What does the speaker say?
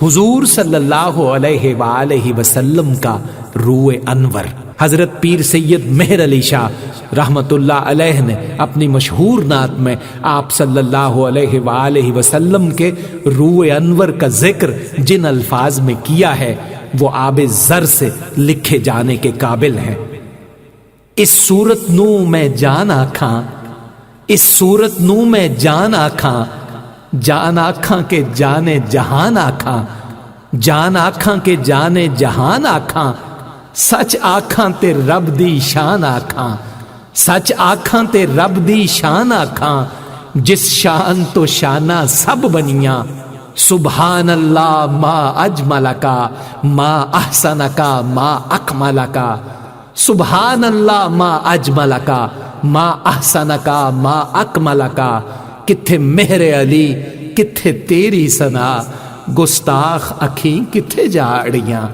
حضور صلی اللہ علیہ وآلہ وسلم کا روح انور حضرت پیر سید مہر علی شاہ رحمت اللہ علیہ نے اپنی مشہور نعت میں آپ صلی اللہ علیہ وآلہ وسلم کے روح انور کا ذکر جن الفاظ میں کیا ہے وہ آب زر سے لکھے جانے کے قابل ہے۔ اس صورت نو میں جان آکھاں، اس صورت نو میں جان آکھاں، جان آکھاں کے جانے جہان آکھاں، جان آکھاں کے جانے جہان آکھاں، سچ آکھاں تے رب دی شان آکھاں، سچ آکھاں تے رب دی شان آکھاں، جس شان تو شانہ سب بنیاں، سبحان اللہ ما اجملکا ما احسنکا ما اکملکا، سبحان اللہ ما اجملکا ما احسنکا ما اکملکا، کتھے مہر علی کتھے تیری ثنا، گستاخ اکھیں کتھے جاڑیاں۔